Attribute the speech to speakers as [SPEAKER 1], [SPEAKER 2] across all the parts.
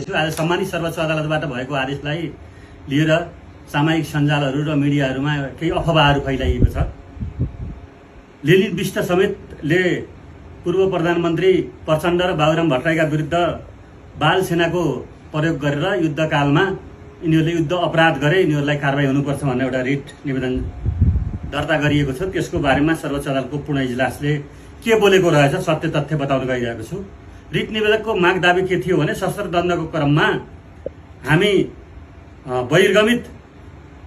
[SPEAKER 1] छु। आज सम्मानित सर्वोच्च अदालतबाट भएको आदेशलाई लिएर सामाजिक सञ्जालहरू र मिडियाहरूमा केही अफवाहहरू फैलाइएको छ। लेनिन विष्ट समेतले पूर्व प्रधानमन्त्री प्रचण्ड र बाबुराम भट्टराईका विरुद्ध बाल सेनाको प्रयोग गरेर युद्धकालमा यिनीहरूले युद्ध अपराध गरे, यिनीहरूलाई कारबाही हुनुपर्छ भन्ने एउटा रिट निवेदन दर्ता गरिएको छ। त्यसको बारेमा सर्वोच्च अदालतको पूर्ण इजलासले के बोलेको रहेछ सत्य तथ्य बताउन गइरहेको छु। रिट निवेदकको माग दाबी के थियो भने सशस्त्र द्वन्द्वको क्रममा हामी बहिर्गमित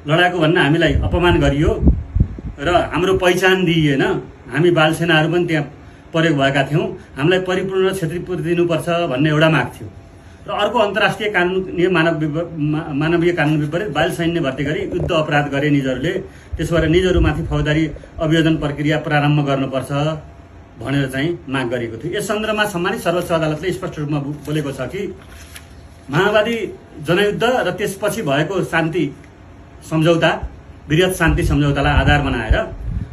[SPEAKER 1] लडाकु भन्न हामीलाई अपमान गरियो र हाम्रो पहिचान दिइएन। हामी बालसेनाहरू पनि त्यहाँ प्रयोग भएका थियौँ, हामीलाई परिपूर्ण क्षतिपूर्ति दिनुपर्छ भन्ने एउटा माग थियो। र अर्को अन्तर्राष्ट्रिय कानुन मानवीय कानुन विपरीत बाल सैन्य भर्ती गरी युद्ध अपराध गरे निजहरूले, त्यसो भएर निजहरूमाथि फौजदारी अभियोजन प्रक्रिया प्रारम्भ गर्नुपर्छ भनेर चाहिँ माग गरेको थियो। यस सन्दर्भमा सम्मानित सर्वोच्च अदालतले स्पष्ट रूपमा बोलेको छ कि माओवादी जनयुद्ध र त्यसपछि भएको शान्ति सम्झौता, वृहत शान्ति सम्झौतालाई आधार बनाएर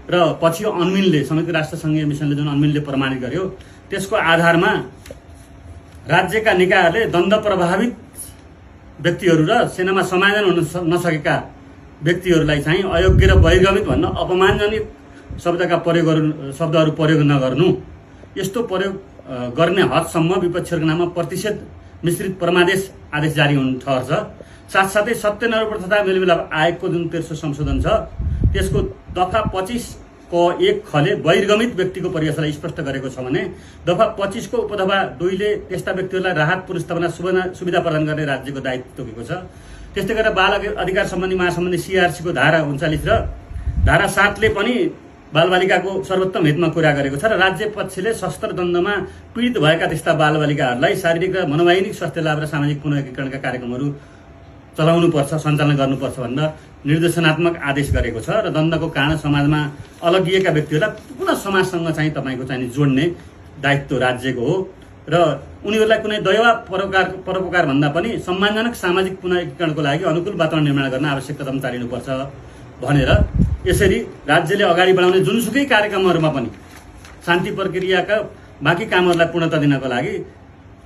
[SPEAKER 1] र पछि अन्मिलले, संयुक्त राष्ट्र सङ्घीय मिसनले जुन अन्मिलले प्रमाणित गर्यो, त्यसको आधारमा राज्यका निकायहरूले द्वन्द्व प्रभावित व्यक्तिहरू र सेनामा समायोजन हुन नसकेका व्यक्तिहरूलाई चाहिँ अयोग्य र बहिर्गमित भन्न अपमानजनित शब्दहरू प्रयोग नगर्नु, यस्तो प्रयोग गर्ने हदसम्म विपक्षीहरूको नाममा प्रतिषेध मिश्रित परमादेश आदेश जारी हुन ठहर्छ। साथसाथै सत्यनिरूपण तथा मेलमिलाप आयोगको जुन तेस्रो संशोधन छ त्यसको दफा 25 को 1 खले बहिर्गमित व्यक्तिको परिभाषालाई स्पष्ट गरेको छ भने दफा 25 को उपदफा 2 ले त्यस्ता व्यक्तिहरूलाई राहत पुरस्तावना सुविधा प्रदान गर्ने राज्यको दायित्व तोकेको छ। त्यस्तै गरेर बाल अधिकार सम्बन्धी महासम्बन्धी CRC को धारा 39 र धारा 7 ले पनि बालबालिकाको सर्वोत्तम हितमा कुरा गरेको छ र राज्य पक्षले सशस्त्र द्वन्द्वमा पीडित भएका त्यस्ता बालबालिकाहरूलाई शारीरिक र मनोवैज्ञानिक स्वास्थ्य लाभ र सामाजिक पुनर्एकीकरणका कार्यक्रमहरू चलाउनुपर्छ, सञ्चालन गर्नुपर्छ भनेर निर्देशनात्मक आदेश गरेको छ। र द्वन्द्वको कारण समाजमा अलगिएका व्यक्तिहरूलाई पुनः समाजसँग चाहिँ तपाईँको चाहिँ जोड्ने दायित्व राज्यको हो र उनीहरूलाई कुनै दैवा परोपकार भन्दा पनि सम्मानजनक सामाजिक पुनर्एकीकरणको लागि अनुकूल वातावरण निर्माण गर्न आवश्यक कदम चालिनुपर्छ भनेर यसरी राज्यले अगाडि बढाउने जुनसुकै कार्यक्रमहरूमा पनि शान्ति प्रक्रियाका बाँकी कामहरूलाई पूर्णता दिनको लागि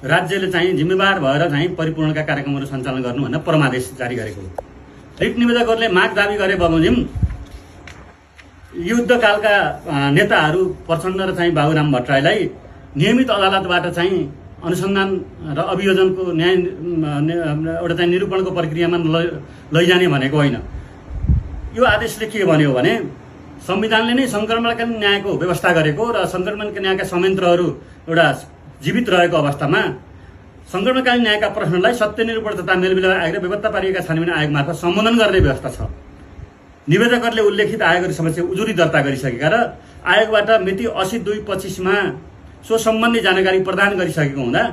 [SPEAKER 1] राज्यले चाहिँ जिम्मेवार भएर चाहिँ परिपूर्णका कार्यक्रमहरू सञ्चालन गर्नु भनेर परमादेश जारी गरेको हो। रिट निवेदकहरूले माग दाबी गरे बमोजिम युद्धकालका नेताहरू प्रचण्ड र चाहिँ बाबुराम भट्टराईलाई नियमित अदालतबाट चाहिँ अनुसन्धान र अभियोजनको न्याय एउटा चाहिँ निरूपणको प्रक्रियामा लैजाने भनेको होइन। यो आदेशले के भन्यो भने संविधानले नै सङ्क्रमणकालीन न्यायको व्यवस्था गरेको र सङ्क्रमणकालीन न्यायका संयन्त्रहरू एउटा जीवित रहेको अवस्थामा सङ्क्रमणकालीन न्यायका प्रश्नलाई सत्यनिरूपण तथा मेलमिलाप आयोग र बेपत्ता पारिएका छानबिन आयोग मार्फत सम्बोधन गर्ने व्यवस्था छ। निवेदकहरूले उल्लेखित आयोगहरू समक्ष उजुरी दर्ता गरिसकेका र आयोगबाट मिति 80/2/25 मा सो सम्बन्धी जानकारी प्रदान गरिसकेको हुँदा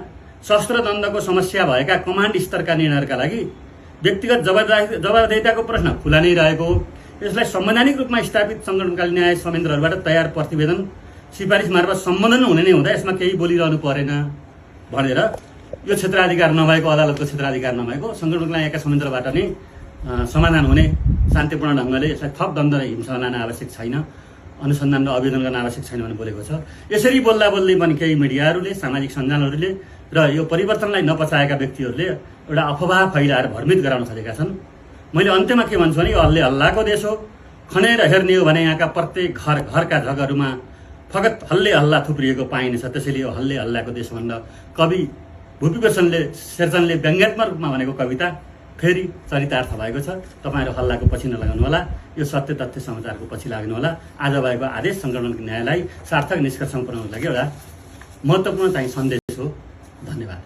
[SPEAKER 1] सशस्त्र द्वन्द्वको समस्या भएका कमान्ड स्तरका निर्णयहरूका लागि व्यक्तिगत जवाबदेहिताको प्रश्न खुला नै रहेको, यसलाई संवैधानिक रूपमा स्थापित सङ्क्रमणकालीन न्याय संयन्त्रहरूबाट तयार प्रतिवेदन सिफारिस मार्फत सम्बोधन हुने नै हुँदा यसमा केही बोलिरहनु परेन भनेर यो क्षेत्राधिकार नभएको, अदालतको क्षेत्राधिकार नभएको सङ्क्रमणकालीन न्यायका संयन्त्रबाट नै समाधान हुने शान्तिपूर्ण ढङ्गले यसलाई थप द्वन्द्व र हिंसा लान आवश्यक छैन, अनुसन्धान र अभियोजन गर्न आवश्यक छैन भनेर बोलेको छ। यसरी बोल्दा बोल्दै पनि केही मिडियाहरूले, सामाजिक सञ्जालहरूले र यो परिवर्तनलाई नपचाएका व्यक्तिहरूले एउटा अफवाह फैलाएर भ्रमित गराउन खोजेका छन्। मैले अन्त्यमा के भन्छु भने यो हल्ले हल्लाको देश हो। खनेर हेर्ने हो भने यहाँका प्रत्येक घरका झगहरूमा फगत हल्ले हल्ला थुप्रिएको पाइनेछ। त्यसैले यो हल्ले हल्लाको देश भनेर कवि भुपी शेरचनले व्यङ्ग्यात्मक रूपमा भनेको कविता फेरि चरितार्थ भएको छ। तपाईँहरू हल्लाको पछि नलाग्नु होला, यो सत्य तथ्य समाचारको पछि लाग्नु होला। आज भएको आदेश सङ्क्रमणको न्यायलाई सार्थक निष्कर्षमा पुर्याउनको लागि एउटा महत्त्वपूर्ण चाहिँ सन्देश हो। धन्यवाद।